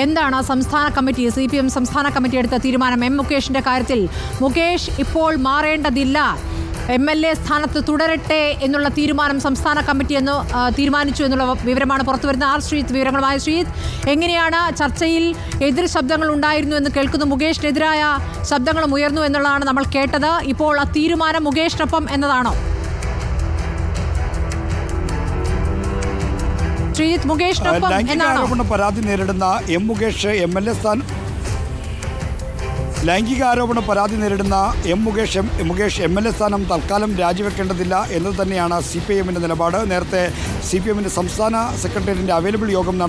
എന്താണ് സംസ്ഥാന committee CPM സംസ്ഥാന കമ്മിറ്റി എടുത്ത തീരുമാനം? എം മുകേഷിന്റെ കാര്യത്തിൽ മുകേഷ് ഇപ്പോൾ മാറേണ്ടതില്ല, MLA സ്ഥാനത്ത് തുടരട്ടെ എന്നുള്ള തീരുമാനം സംസ്ഥാന കമ്മിറ്റി എന്ന് തീരുമാനിച്ചു എന്നുള്ള വിവരമാണ് പുറത്തുവരുന്നത്. ആർ ശ്രീജിത്ത് വിവരങ്ങളുമായി. ശ്രീജിത്ത്, എങ്ങനെയാണ് ചർച്ചയിൽ എതിർ ശബ്ദങ്ങൾ ഉണ്ടായിരുന്നു എന്ന് കേൾക്കുന്നു, മുകേഷിനെതിരായ ശബ്ദങ്ങളും ഉയർന്നു എന്നുള്ളതാണ് നമ്മൾ കേട്ടത്. ഇപ്പോൾ ആ തീരുമാനം മുകേഷിനൊപ്പം എന്നതാണോ? ശ്രീജിത്ത്, മുകേഷിനൊപ്പം എന്നാണോ? പരാതി നേരിടുന്ന എം മുകേഷ് MLA സ്ഥാനം ലൈംഗികാരോപണ പരാതി നേരിടുന്ന മുകേഷ് MLA സ്ഥാനം തൽക്കാലം രാജിവെക്കേണ്ടതില്ല എന്നത് തന്നെയാണ് CPIMൻ്റെ നിലപാട്. നേരത്തെ CPIMൻ്റെ സംസ്ഥാന സെക്രട്ടേറിയറ്റിൻ്റെ അവൈലബിൾ യോഗം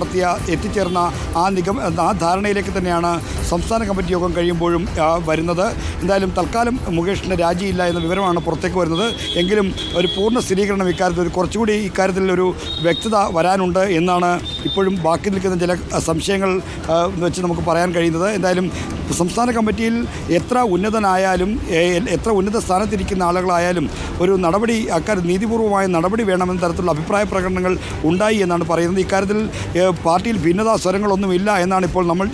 എത്തിച്ചേർന്ന ആ ധാരണയിലേക്ക് തന്നെയാണ് സംസ്ഥാന കമ്മിറ്റി യോഗം കഴിയുമ്പോഴും വരുന്നത്. എന്തായാലും തൽക്കാലം മുകേഷിൻ്റെ രാജിയില്ല എന്ന വിവരമാണ് പുറത്തേക്ക് വരുന്നത്. എങ്കിലും ഒരു പൂർണ്ണ സ്ഥിരീകരണം ഇക്കാര്യത്തിൽ കുറച്ചുകൂടി ഇക്കാര്യത്തിൽ ഒരു വ്യക്തത വരാനുണ്ട് എന്നാണ് ഇപ്പോഴും ബാക്കി നിൽക്കുന്ന ചില സംശയങ്ങൾ വെച്ച് നമുക്ക് പറയാൻ കഴിയുന്നത്. എന്തായാലും സംസ്ഥാന കമ്മിറ്റിയിൽ എത്ര ഉന്നതനായാലും എത്ര ഉന്നത സ്ഥാനത്തിരിക്കുന്ന ആളുകളായാലും ഒരു നടപടി അക്കാര്യം നീതിപൂർവമായ നടപടി വേണമെന്ന തരത്തിലുള്ള അഭിപ്രായ പ്രകടനങ്ങൾ ഉണ്ടായി എന്നാണ് പറയുന്നത്. ഇക്കാര്യത്തിൽ പാർട്ടിയിൽ ഭിന്നതാ സ്വരങ്ങളൊന്നുമില്ല എന്നാണ് ഇപ്പോൾ നമ്മൾ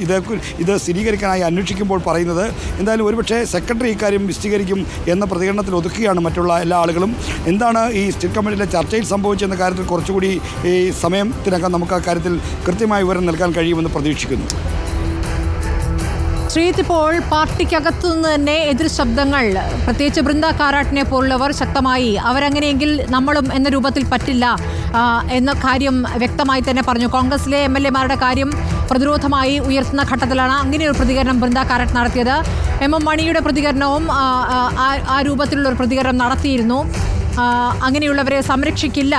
ഇത് സ്ഥിരീകരിക്കാനായി അന്വേഷിക്കുമ്പോൾ പറയുന്നത്. എന്തായാലും ഒരുപക്ഷെ സെക്രട്ടറി ഇക്കാര്യം വിശദീകരിക്കും എന്ന പ്രതികരണത്തിൽ ഒതുക്കുകയാണ് മറ്റുള്ള എല്ലാ ആളുകളും. എന്താണ് ഈ സ്റ്റിയറിംഗ് കമ്മിറ്റിയിലെ ചർച്ചയിൽ സംഭവിച്ചെന്ന കാര്യത്തിൽ കുറച്ചുകൂടി ഈ സമയത്തിനകം നമുക്ക് ആ കാര്യത്തിൽ കൃത്യമായ വിവരം നൽകാൻ കഴിയുമെന്ന് പ്രതീക്ഷിക്കുന്നു. ശ്രീജിത്ത്, ഇപ്പോൾ പാർട്ടിക്കകത്തുനിന്ന് തന്നെ എതിർ ശബ്ദങ്ങൾ, പ്രത്യേകിച്ച് ബൃന്ദ കാരാട്ടിനെ പോലുള്ളവർ ശക്തമായി അവരങ്ങനെയെങ്കിൽ നമ്മളും എന്ന രൂപത്തിൽ പറ്റില്ല എന്ന കാര്യം വ്യക്തമായി തന്നെ പറഞ്ഞു. കോൺഗ്രസിലെ MLA മാരുടെ കാര്യം പ്രതിരോധമായി ഉയർത്തുന്ന ഘട്ടത്തിലാണ് അങ്ങനെയൊരു പ്രതികരണം ബൃന്ദ കാരാട്ട് നടത്തിയത്. MM മണിയുടെ പ്രതികരണവും ആ രൂപത്തിലുള്ളൊരു പ്രതികരണം നടത്തിയിരുന്നു. അങ്ങനെയുള്ളവരെ സംരക്ഷിക്കില്ല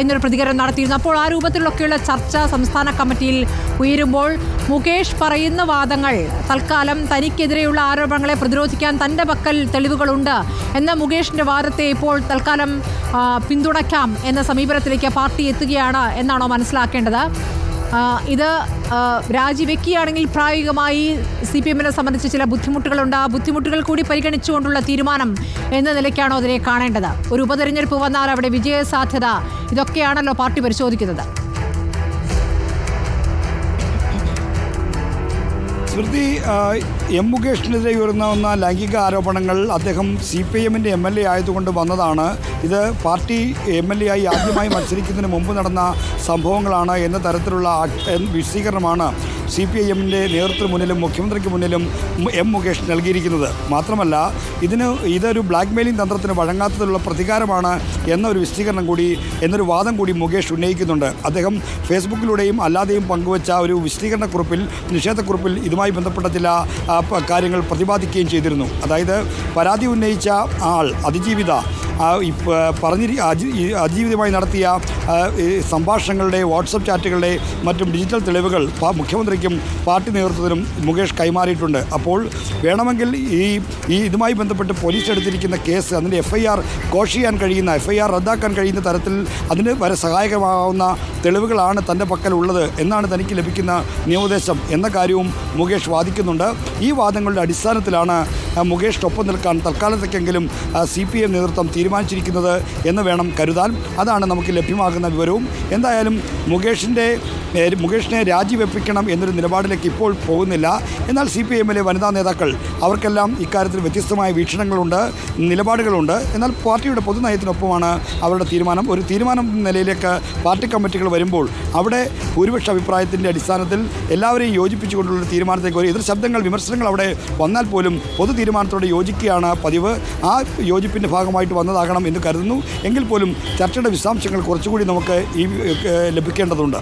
എന്നൊരു പ്രതികരണം നടത്തിയിരുന്നു. അപ്പോൾ ആ രൂപത്തിലൊക്കെയുള്ള ചർച്ച സംസ്ഥാന കമ്മിറ്റിയിൽ ഉയരുമ്പോൾ മുകേഷ് പറയുന്ന വാദങ്ങൾ, തൽക്കാലം തനിക്കെതിരെയുള്ള ആരോപണങ്ങളെ പ്രതിരോധിക്കാൻ തൻ്റെ പക്കൽ തെളിവുകളുണ്ട് എന്ന മുകേഷിൻ്റെ വാദത്തെ ഇപ്പോൾ തൽക്കാലം പിന്തുണയ്ക്കാം എന്ന സമീപനത്തിലേക്ക് പാർട്ടി എത്തുകയാണ് എന്നാണോ മനസ്സിലാക്കേണ്ടത്? ഇത് രാജിവെക്കുകയാണെങ്കിൽ പ്രായോഗികമായി CPMനെ സംബന്ധിച്ച് ചില ബുദ്ധിമുട്ടുകളുണ്ട്. ആ ബുദ്ധിമുട്ടുകൾ കൂടി പരിഗണിച്ചുകൊണ്ടുള്ള തീരുമാനം എന്ന നിലയ്ക്കാണോ അതിനെ കാണേണ്ടത്? ഒരു ഉപതെരഞ്ഞെടുപ്പ് വന്നാൽ അവിടെ വിജയസാധ്യത, ഇതൊക്കെയാണല്ലോ പാർട്ടി പരിശോധിക്കുന്നത്. സ്മൃതി, എം മുകേഷിനെതിരെ ഉയർന്ന ലൈംഗിക ആരോപണങ്ങൾ അദ്ദേഹം CPIMൻ്റെ MLA ആയതുകൊണ്ട് വന്നതാണ്. ഇത് പാർട്ടി MLA ആയി ആദ്യമായി മത്സരിക്കുന്നതിന് മുമ്പ് നടന്ന സംഭവങ്ങളാണ് എന്ന തരത്തിലുള്ള വിശദീകരണമാണ് CPIMൻ്റെ നേതൃത്വത്തിന് മുന്നിലും മുഖ്യമന്ത്രിക്ക് മുന്നിലും എം മുകേഷ് നൽകിയിരിക്കുന്നത്. മാത്രമല്ല ഇതൊരു ബ്ലാക്ക് മെയിലിംഗ് തന്ത്രത്തിന് വഴങ്ങാത്തതിലുള്ള പ്രതികാരമാണ് എന്നൊരു വിശദീകരണം കൂടി, എന്നൊരു വാദം കൂടി മുകേഷ് ഉന്നയിക്കുന്നുണ്ട്. അദ്ദേഹം ഫേസ്ബുക്കിലൂടെയും അല്ലാതെയും പങ്കുവച്ച ഒരു വിശദീകരണക്കുറിപ്പിൽ, നിഷേധക്കുറിപ്പിൽ ഇതുമായി ബന്ധപ്പെട്ട ചില കാര്യങ്ങൾ പ്രതിപാദിക്കുകയും ചെയ്തിരുന്നു. അതായത് പരാതി ഉന്നയിച്ച ആൾ അതിജീവിത അതിജീവിതമായി നടത്തിയ സംഭാഷണങ്ങളുടെ, വാട്സപ്പ് ചാറ്റുകളുടെ മറ്റും ഡിജിറ്റൽ തെളിവുകൾ മുഖ്യമന്ത്രിക്കും പാർട്ടി നേതൃത്വത്തിനും മുകേഷ് കൈമാറിയിട്ടുണ്ട്. അപ്പോൾ വേണമെങ്കിൽ ഇതുമായി ബന്ധപ്പെട്ട് പോലീസ് എടുത്തിരിക്കുന്ന കേസ്, അതിൻ്റെ FIR കോഷ് ചെയ്യാൻ കഴിയുന്ന, FIR റദ്ദാക്കാൻ കഴിയുന്ന തരത്തിൽ അതിന് വരെ സഹായകമാവുന്ന തെളിവുകളാണ് തൻ്റെ പക്കലുള്ളത് എന്നാണ് തനിക്ക് ലഭിക്കുന്ന നിയമോപദേശം എന്ന കാര്യവും മുകേഷ് വാദിക്കുന്നുണ്ട്. ഈ വാദങ്ങളുടെ അടിസ്ഥാനത്തിലാണ് മുകേഷിനൊപ്പം നിൽക്കാൻ തൽക്കാലത്തേക്കെങ്കിലും CPM നേതൃത്വം തീരുമാനിച്ചിരിക്കുന്നത് എന്ന് വേണം കരുതാൻ. അതാണ് നമുക്ക് ലഭ്യമാകുന്ന വിവരവും. എന്തായാലും മുകേഷിനെ രാജിവെപ്പിക്കണം എന്നൊരു നിലപാടിലേക്ക് ഇപ്പോൾ പോകുന്നില്ല. എന്നാൽ CPIMലെ വനിതാ നേതാക്കൾ അവർക്കെല്ലാം ഇക്കാര്യത്തിൽ വ്യത്യസ്തമായ വീക്ഷണങ്ങളുണ്ട്, നിലപാടുകളുണ്ട്. എന്നാൽ പാർട്ടിയുടെ പൊതുനയത്തിനൊപ്പമാണ് അവരുടെ തീരുമാനം. ഒരു തീരുമാനം നിലയിലേക്ക് പാർട്ടി കമ്മിറ്റികൾ വരുമ്പോൾ അവിടെ ഭൂരിപക്ഷ അഭിപ്രായത്തിൻ്റെ അടിസ്ഥാനത്തിൽ എല്ലാവരെയും യോജിപ്പിച്ചുകൊണ്ടുള്ള തീരുമാനത്തേക്ക് ഒരു എതിർ ശബ്ദങ്ങൾ, വിമർശനങ്ങൾ അവിടെ വന്നാൽ പോലും പൊതു തീരുമാനത്തോടെ യോജിക്കുകയാണ് പതിവ്. ആ യോജിപ്പിൻ്റെ ഭാഗമായിട്ട് വന്നതാകണം എന്ന് കരുതുന്നു. എങ്കിൽ പോലും ചർച്ചയുടെ വിശദാംശങ്ങൾ കുറച്ചുകൂടി നമുക്ക് ലഭിക്കേണ്ടതുണ്ട്.